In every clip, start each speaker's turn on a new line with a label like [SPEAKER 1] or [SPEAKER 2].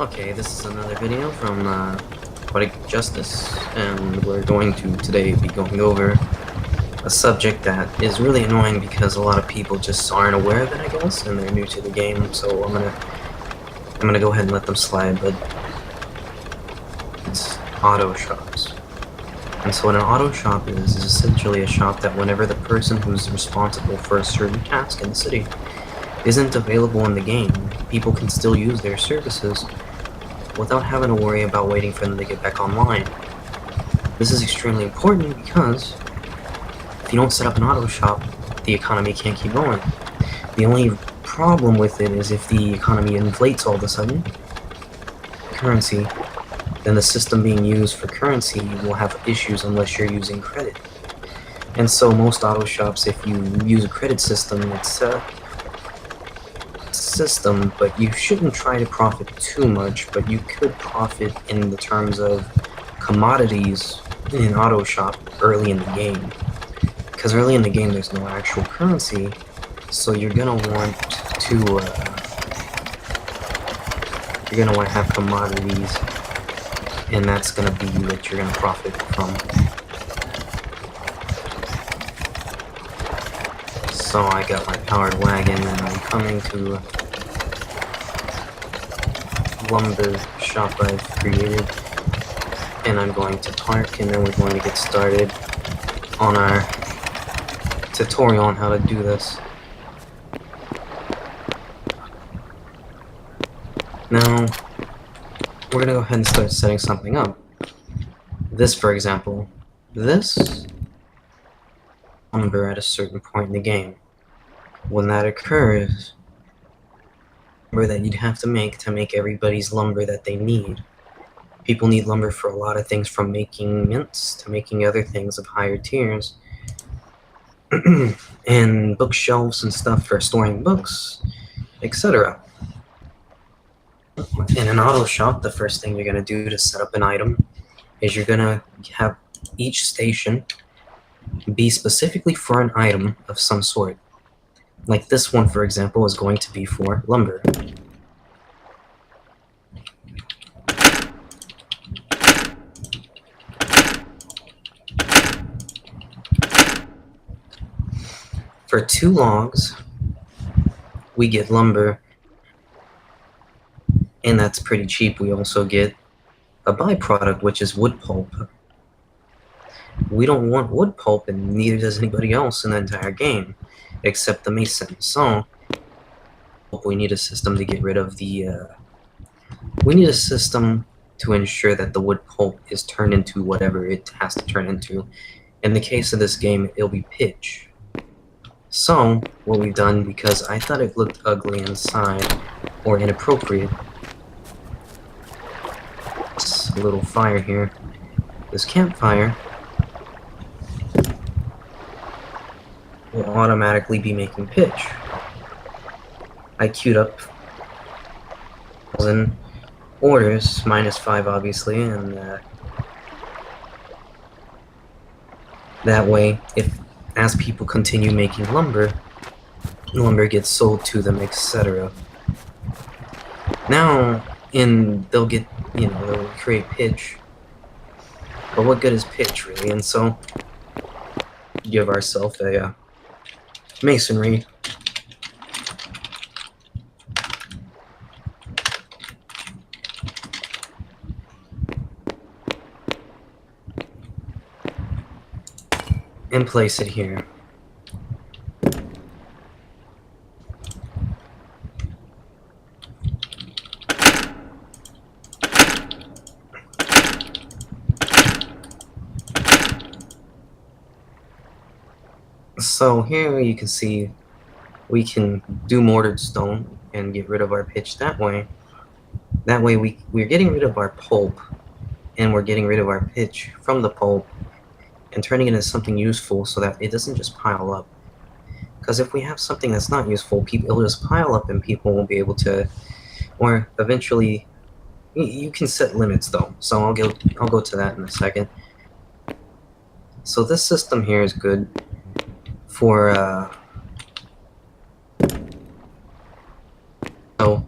[SPEAKER 1] Okay, this is another video from Poetic Justice, and we're going to today be going over a subject that is really annoying because a lot of people just aren't aware of it, I guess, and they're new to the game, so I'm gonna go ahead and let them slide, but it's auto shops. And so what an auto shop is essentially a shop that whenever the person who's responsible for a certain task in the city isn't available in the game, people can still use their services without having to worry about waiting for them to get back online. This is extremely important because if you don't set up an auto shop, the economy can't keep going. The only problem with it is if the economy inflates all of a sudden, currency, then the system being used for currency will have issues unless you're using credit. And so most auto shops, if you use a credit system, it's a system, but you shouldn't try to profit too much, but you could profit in the terms of commodities in an auto shop early in the game. Because early in the game there's no actual currency, so you're gonna want to have commodities, and that's gonna be what you're gonna profit from. So I got my powered wagon and I'm coming to lumber shop I've created, and I'm going to park, and then we're going to get started on our tutorial on how to do this. Now we're gonna go ahead and start setting something up. This, for example, this lumber at a certain point in the game. When that occurs, lumber that you'd have to make everybody's lumber that they need. People need lumber for a lot of things, from making mints to making other things of higher tiers. And bookshelves and stuff for storing books, etc. In an auto shop, the first thing you're going to do to set up an item is you're going to have each station be specifically for an item of some sort. Like this one, for example, is going to be for lumber. For 2 logs, we get lumber, and that's pretty cheap. We also get a byproduct, which is wood pulp. We don't want wood pulp, and neither does anybody else in the entire game, except the mason. So we need a system to get rid of the we need a system to ensure that the wood pulp is turned into whatever it has to turn into. In the case of this game, it'll be pitch. So what we've done, because I thought it looked ugly inside or inappropriate, it's a little fire here. This campfire will automatically be making pitch. I queued up 1,000 orders, -5 obviously, and that way, as people continue making lumber gets sold to them, etc. Now, they'll get, they'll create pitch, but what good is pitch really? And so, give ourselves a masonry. And place it here. So here you can see we can do mortared stone and get rid of our pitch that way. That way we're getting rid of our pulp, and we're getting rid of our pitch from the pulp and turning it into something useful so that it doesn't just pile up. Because if we have something that's not useful, it'll just pile up and people won't be able to, or eventually, you can set limits though, so I'll go to that in a second. So this system here is good for so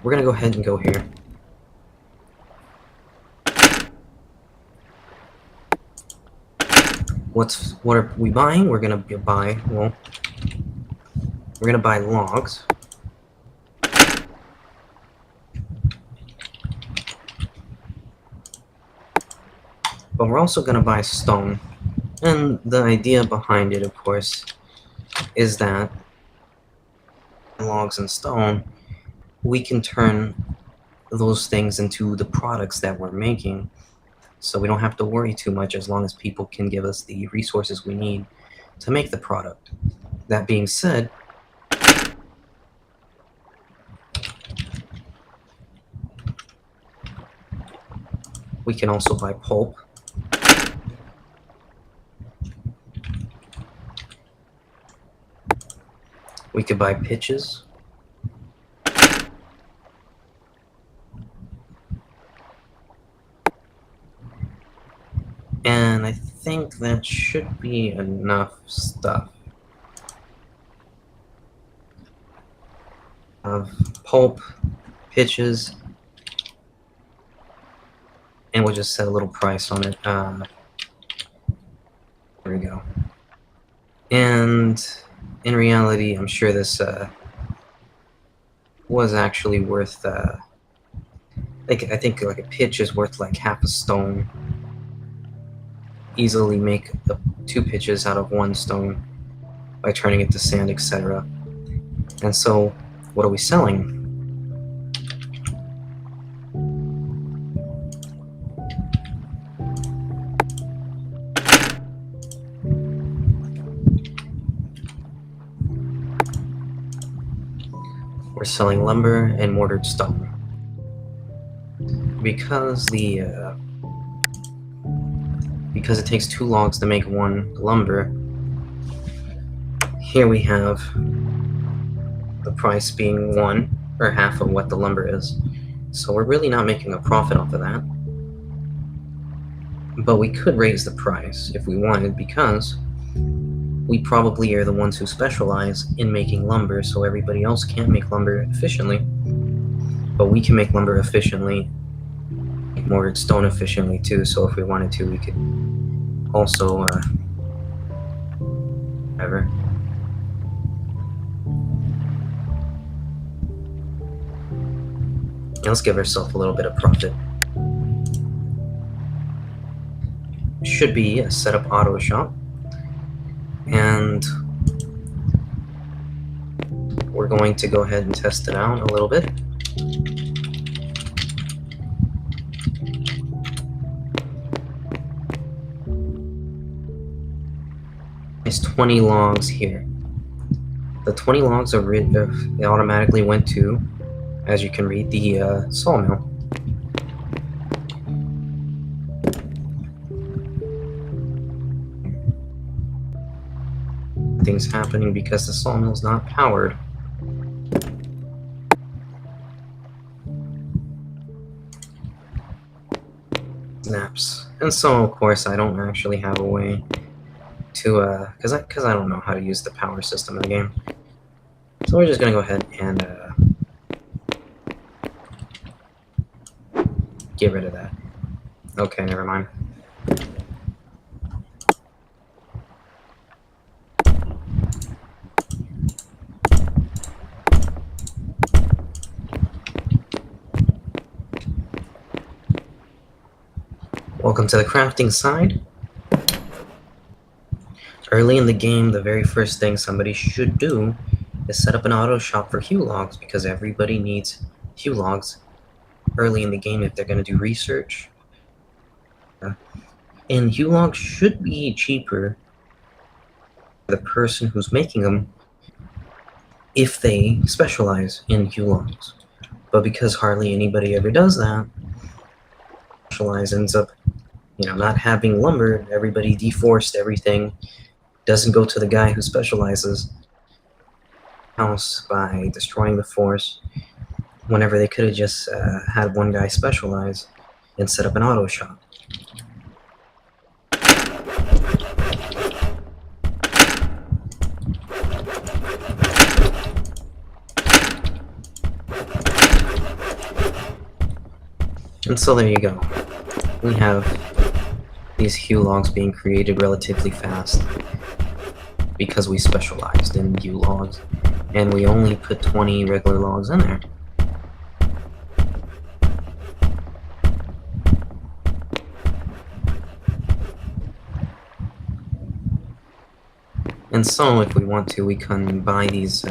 [SPEAKER 1] we're gonna go ahead and go here. what are we buying? We're gonna buy, well, we're gonna buy logs. But we're also gonna buy stone. And the idea behind it, of course, is that logs and stone, we can turn those things into the products that we're making. So we don't have to worry too much as long as people can give us the resources we need to make the product. That being said, we can also buy pulp. We could buy pitches. And I think that should be enough stuff. Of pulp, pitches, and we'll just set a little price on it. There we go. And in reality, I'm sure this was actually worth. I think like a pitch is worth like half a stone. Easily make 2 pitches out of 1 stone by turning it to sand, etc. And so, what are we selling? We're selling lumber and mortared stone. Because because it takes 2 logs to make 1 lumber, here we have the price being 1 or half of what the lumber is. So we're really not making a profit off of that. But we could raise the price if we wanted, because we probably are the ones who specialize in making lumber, so everybody else can't make lumber efficiently. But we can make lumber efficiently, make mortared stone efficiently too, so if we wanted to, we could also, whatever. Let's give ourselves a little bit of profit. Should be a setup auto shop. And we're going to go ahead and test it out a little bit. There's 20 logs here. The 20 logs are it automatically went to, as you can read, the sawmill. Things happening because the sawmill's not powered. Snaps. And so, of course, I don't actually have a way to, because I don't know how to use the power system in the game. So we're just gonna go ahead and get rid of that. Okay, never mind. Welcome to the crafting side. Early in the game, the very first thing somebody should do is set up an auto shop for hue logs, because everybody needs hue logs early in the game if they're going to do research. And hue logs should be cheaper for the person who's making them if they specialize in hue logs. But because hardly anybody ever does that, specialize ends up, you know, not having lumber. Everybody deforests everything, doesn't go to the guy who specializes house by destroying the forest, whenever they could have just had one guy specialize and set up an auto shop. And so there you go. We have these hue logs being created relatively fast because we specialized in hue logs, and we only put 20 regular logs in there. And so, if we want to, we can buy these,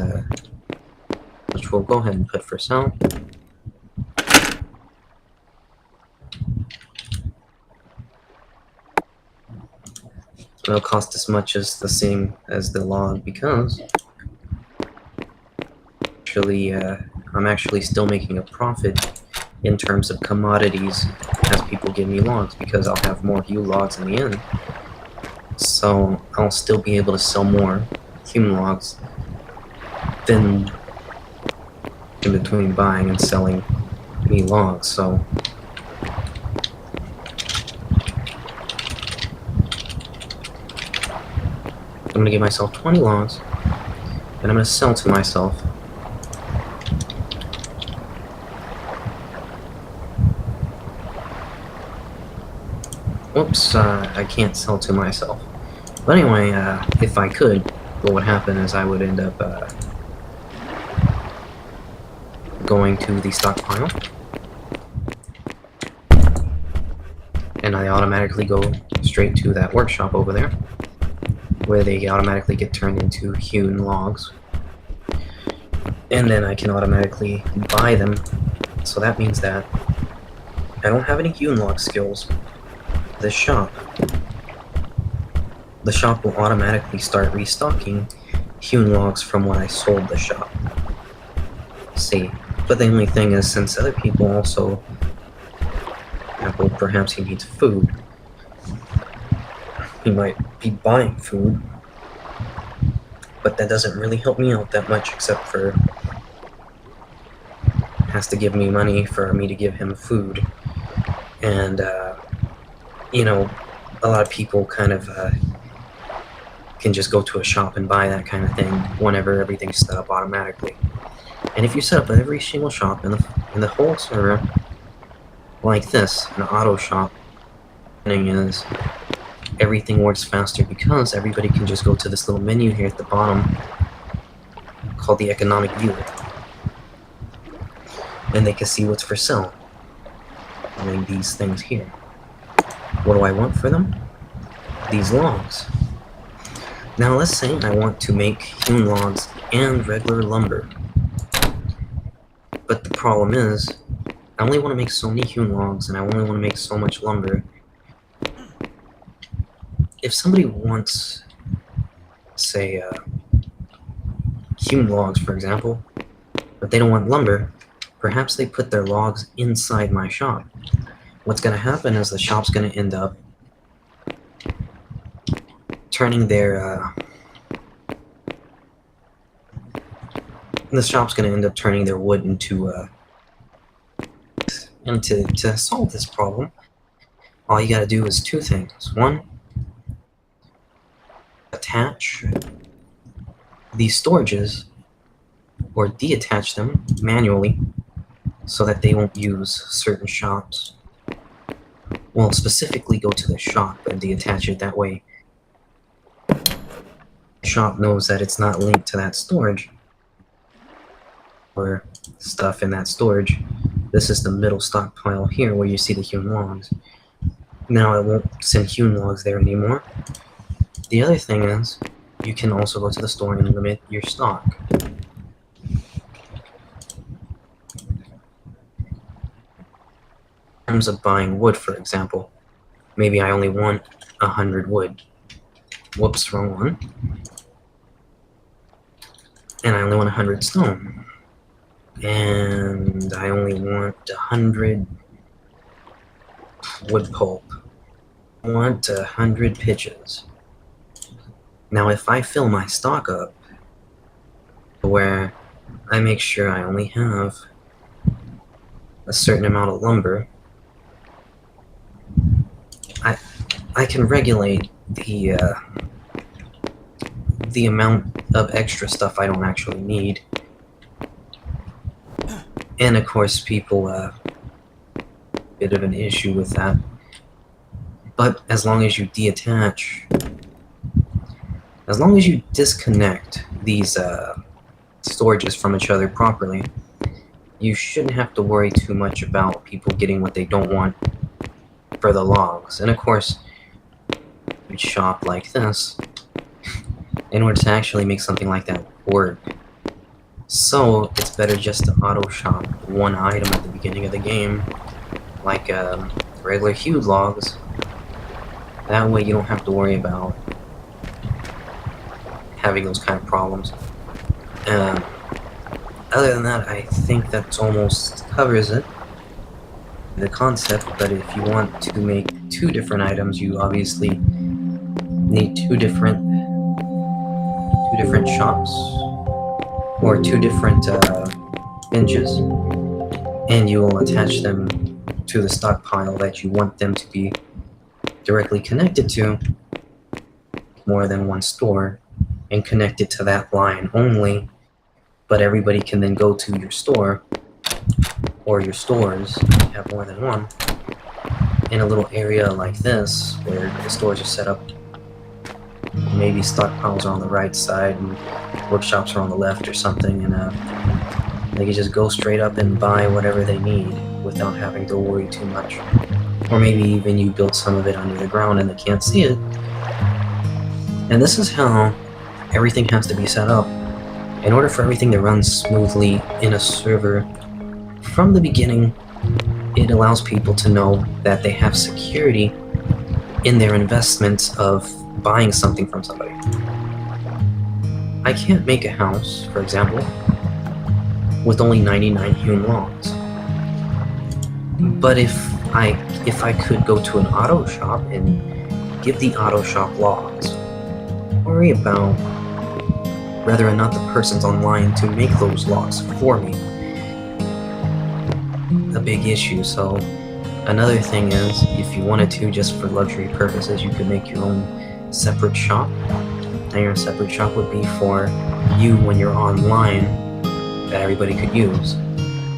[SPEAKER 1] which we'll go ahead and put for sale. It'll cost as much as the same as the log because actually, I'm actually still making a profit in terms of commodities as people give me logs because I'll have more hue logs in the end. So I'll still be able to sell more hue logs than in between buying and selling me logs. So I'm gonna give myself 20 logs, and I'm gonna sell to myself. Whoops, I can't sell to myself. But anyway, if I could, what would happen is I would end up going to the stockpile, and I automatically go straight to that workshop over there, where they automatically get turned into hewn logs, and then I can automatically buy them. So that means that I don't have any hewn log skills. The shop will automatically start restocking hewn logs from what I sold the shop. See, but the only thing is, since other people also, well, perhaps he needs food, he might be buying food, but that doesn't really help me out that much, except for has to give me money for me to give him food. And you know, a lot of people kind of can just go to a shop and buy that kind of thing whenever everything's set up automatically. And if you set up every single shop in the whole server like this, an auto shop, the thing is everything works faster because everybody can just go to this little menu here at the bottom called the economic viewer, and they can see what's for sale. I mean, these things here. What do I want for them? These logs. Now let's say I want to make hewn logs and regular lumber. But the problem is, I only want to make so many hewn logs and I only want to make so much lumber. If somebody wants, say, hewn logs, for example, but they don't want lumber, perhaps they put their logs inside my shop. What's going to happen is the shop's going to end up turning their wood into and to solve this problem, all you gotta do is two things. One, attach these storages or deattach them manually so that they won't use certain shops. Well, specifically go to the shop and deattach it. That way the shop knows that it's not linked to that storage or stuff in that storage. This is the middle stockpile here where you see the hewn logs. Now it won't send hewn logs there anymore. The other thing is, you can also go to the store and limit your stock. In terms of buying wood, for example, maybe I only want 100 wood. Whoops, wrong one. And I only want 100 stone. And I only want 100 wood pulp. I want 100 pitches. Now if I fill my stock up where I make sure I only have a certain amount of lumber, I can regulate the amount of extra stuff I don't actually need. And of course, people bit of an issue with that But as long as you as long as you disconnect these storages from each other properly, you shouldn't have to worry too much about people getting what they don't want for the logs. And of course, you'd shop like this in order to actually make something like that work. So it's better just to auto shop one item at the beginning of the game, like regular hued logs. That way you don't have to worry about having those kind of problems. Other than that, I think that almost covers it, the concept. But if you want to make two different items, you obviously need two different shops or two different benches, and you will attach them to the stockpile that you want them to be directly connected to, more than one store, and connect it to that line only. But everybody can then go to your store or your stores, if you have more than one, in a little area like this where the stores are set up. Maybe stockpiles are on the right side and workshops are on the left or something, and they can just go straight up and buy whatever they need without having to worry too much. Or maybe even you build some of it under the ground and they can't see it. And this is how everything has to be set up in order for everything to run smoothly in a server. From the beginning, it allows people to know that they have security in their investments of buying something from somebody. I can't make a house, for example, with only 99 hewn logs. But if I could go to an auto shop and give the auto shop logs, worry about whether or not the person's online to make those logs for me, a big issue. So another thing is, if you wanted to, just for luxury purposes, you could make your own separate shop. And your separate shop would be for you when you're online, that everybody could use,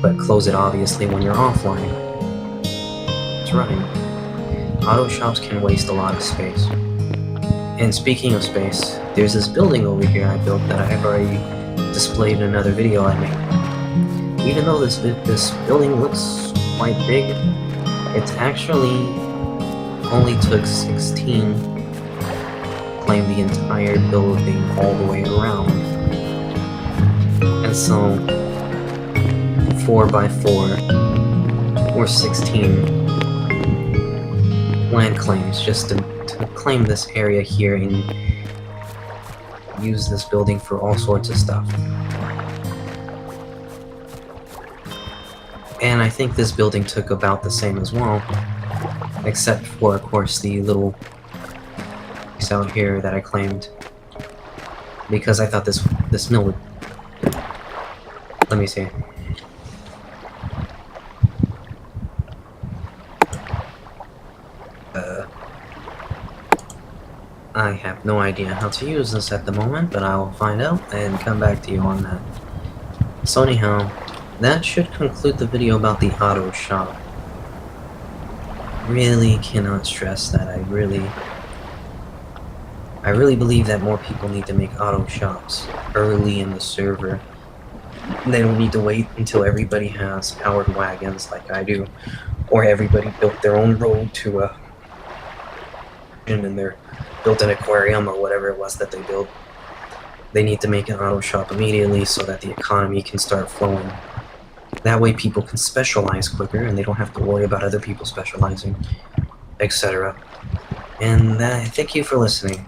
[SPEAKER 1] but close it obviously when you're offline. That's right. Auto shops can waste a lot of space. And speaking of space, there's this building over here I built that I've already displayed in another video I made. Even though this building looks quite big, it's actually only took 16 to claim the entire building all the way around. And so 4x4 or 16 land claims just to claim this area here and use this building for all sorts of stuff. And I think this building took about the same as well, except for, of course, the little piece out here that I claimed, because I thought this mill would... Let me see. I have no idea how to use this at the moment, but I will find out and come back to you on that. So anyhow, that should conclude the video about the auto shop. Really cannot stress that. I really believe that more people need to make auto shops early in the server. They don't need to wait until everybody has powered wagons like I do, or everybody built their own road to a and they're built an aquarium or whatever it was that they built. They need to make an auto shop immediately so that the economy can start flowing. That way people can specialize quicker and they don't have to worry about other people specializing, etc. And thank you for listening.